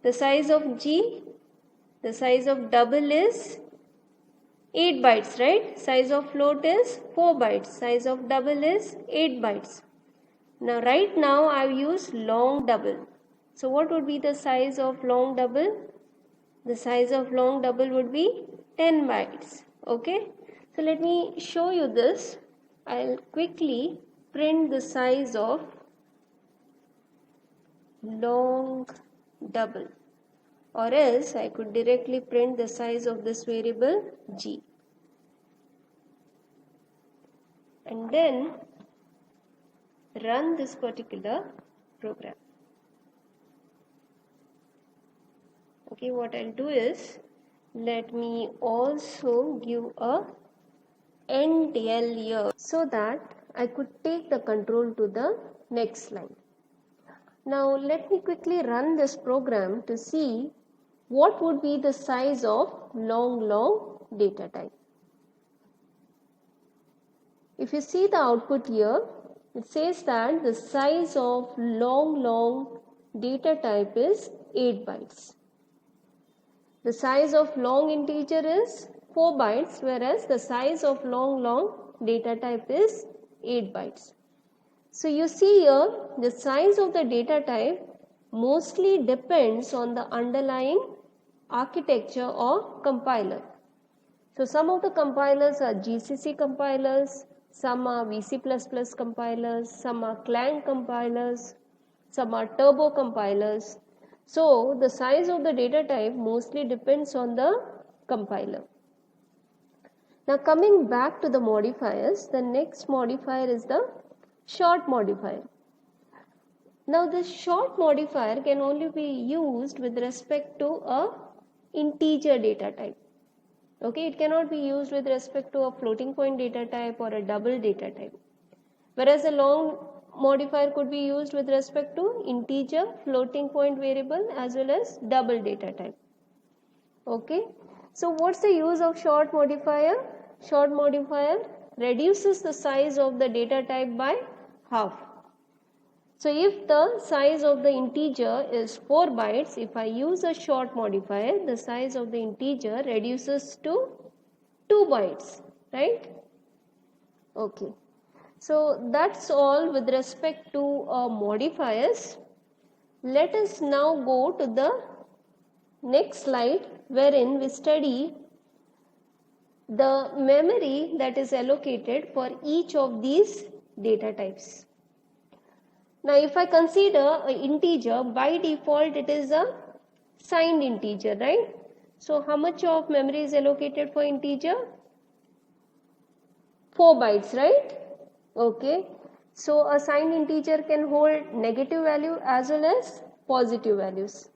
The size of G, the size of double is 8 bytes, right? Size of float is 4 bytes. Size of double is 8 bytes. Now right now I've used long double. So what would be the size of long double? The size of long double would be 10 bytes. Okay. So let me show you this. I'll quickly print the size of long double, or else I could directly print the size of this variable G. And then run this particular program. Okay, what I'll do is, let me also give a end L here so that I could take the control to the next line. Now let me quickly run this program to see what would be the size of long data type. If you see the output here, it says that the size of long data type is 8 bytes. The size of long integer is 4 bytes, whereas the size of long data type is 8 bytes. So you see here, the size of the data type mostly depends on the underlying architecture or compiler. So some of the compilers are GCC compilers, some are VC++ compilers, some are Clang compilers, some are Turbo compilers. So the size of the data type mostly depends on the compiler. Now coming back to the modifiers, the next modifier is the short modifier. Now this short modifier can only be used with respect to a integer data type. Okay, it cannot be used with respect to a floating point data type or a double data type. Whereas a long modifier could be used with respect to integer, floating point variable as well as double data type. Okay, so what's the use of short modifier? Short modifier reduces the size of the data type by half. So if the size of the integer is 4 bytes, if I use a short modifier, the size of the integer reduces to 2 bytes, right? Okay. So that's all with respect to modifiers. Let us now go to the next slide, wherein we study the memory that is allocated for each of these data types. Now if I consider an integer, by default it is a signed integer, right? So how much of memory is allocated for integer? 4 bytes, right? Okay. So a signed integer can hold negative value as well as positive values.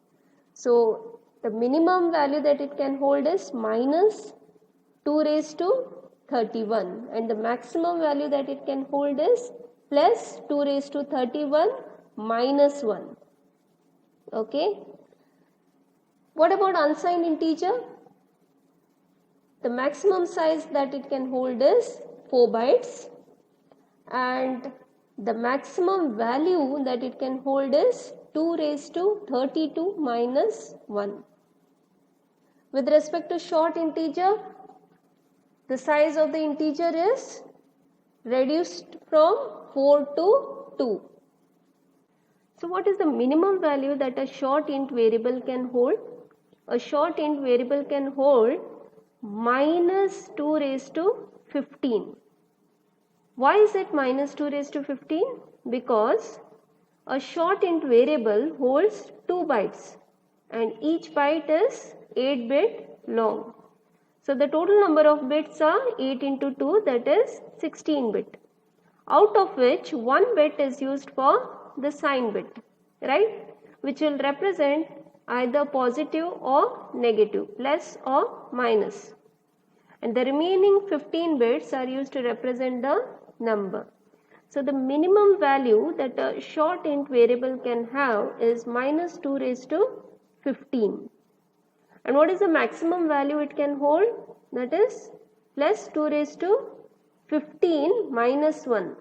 So the minimum value that it can hold is minus 2 raised to 31, and the maximum value that it can hold is plus 2 raised to 31 minus 1. Okay. What about unsigned integer? The maximum size that it can hold is 4 bytes, and the maximum value that it can hold is 2 raised to 32 minus 1. With respect to short integer, the size of the integer is reduced from 4 to 2. So what is the minimum value that a short int variable can hold? A short int variable can hold minus 2 raised to 15. Why is it minus 2 raised to 15? Because a short int variable holds 2 bytes and each byte is 8-bit long. So the total number of bits are 8 into 2, that is 16-bit. Out of which 1 bit is used for the sign bit, right? Which will represent either positive or negative, plus or minus. And the remaining 15 bits are used to represent the number. So the minimum value that a short int variable can have is minus 2 raised to 15. And what is the maximum value it can hold? That is plus 2 raised to 15 minus 1.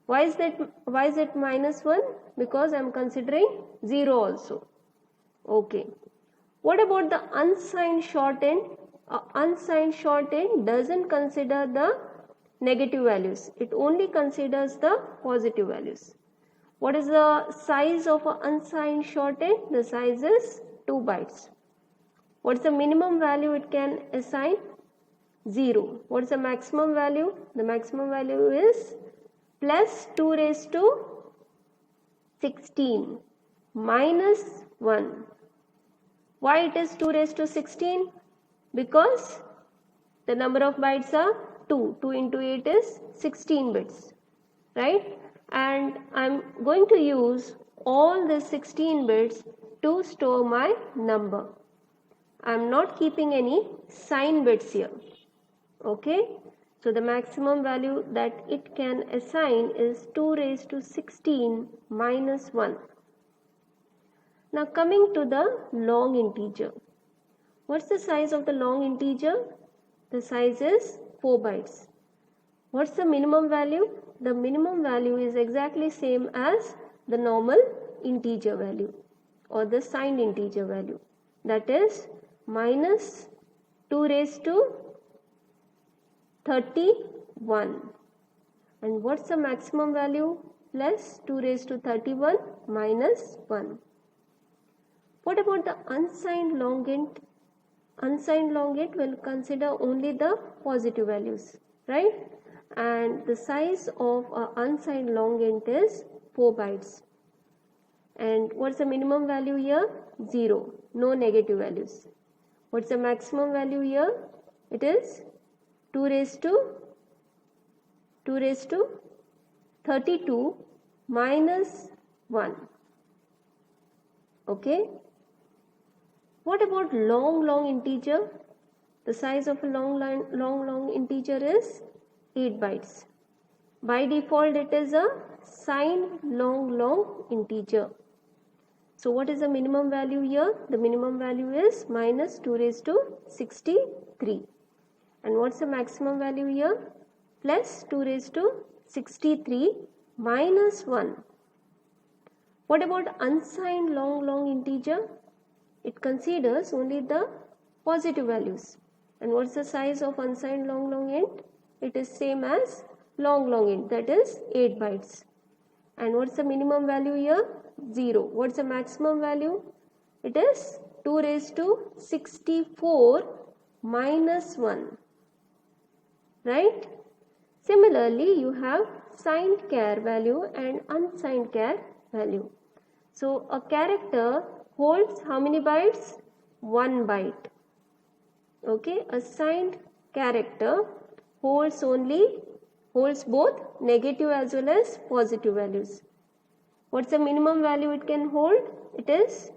Why is it minus 1? Because I am considering 0 also. Okay. What about the unsigned shorthand? Unsigned shorthand doesn't consider the negative values. It only considers the positive values. What is the size of an unsigned shorthand? The size is 2 bytes. What's the minimum value it can assign? 0. What's the maximum value? The maximum value is plus 2 raised to 16 minus 1. Why it is 2 raised to 16? Because the number of bytes are 2. 2 into 8 is 16 bits. Right? And I'm going to use all the 16 bits to store my number. I'm not keeping any sign bits here. Okay? So the maximum value that it can assign is 2 raised to 16 minus 1. Now coming to the long integer. What's the size of the long integer? The size is 4 bytes. What's the minimum value? The minimum value is exactly same as the normal integer value or the signed integer value. That is minus 2 raised to 31. And what's the maximum value? Plus 2 raised to 31 minus 1. What about the unsigned long int? Unsigned long int will consider only the positive values, right? And the size of an unsigned long int is 4 bytes. And what's the minimum value here? 0. No negative values. What's the maximum value here? It is 2 raised to 32 minus 1. Okay. What about long integer? The size of a long integer is 8 bytes. By default it is a signed long integer. So what is the minimum value here? The minimum value is minus 2 raised to 63. And what's the maximum value here? Plus 2 raised to 63 minus 1. What about unsigned long integer? It considers only the positive values. And what's the size of unsigned long int? It is same as long int, that is 8 bytes. And what's the minimum value here? 0. What's the maximum value? It is 2 raised to 64 minus 1. Right? Similarly, you have signed char value and unsigned char value. So a character holds how many bytes? 1 byte. Okay, a signed character holds both negative as well as positive values. What's the minimum value it can hold? It is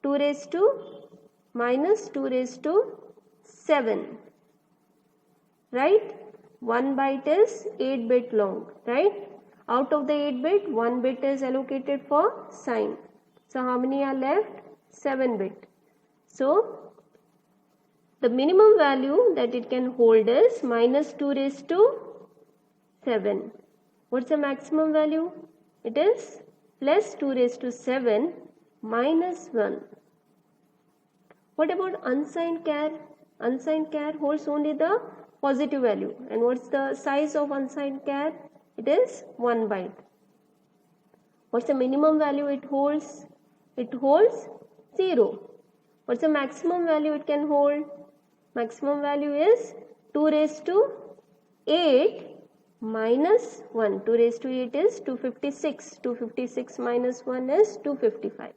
2 raised to minus 2 raised to 7. Right? 1 byte is 8 bit long. Right? Out of the 8 bit, 1 bit is allocated for sign. So how many are left? 7 bit. So the minimum value that it can hold is minus 2 raised to 7. What's the maximum value? It is plus 2 raised to 7 minus 1. What about unsigned char? Unsigned char holds only the positive value. And what's the size of unsigned char? It is 1 byte. What's the minimum value it holds? It holds 0. What's the maximum value it can hold? Maximum value is 2 raised to 8 minus 1. 2 raised to 8 is 256. 256 minus 1 is 255.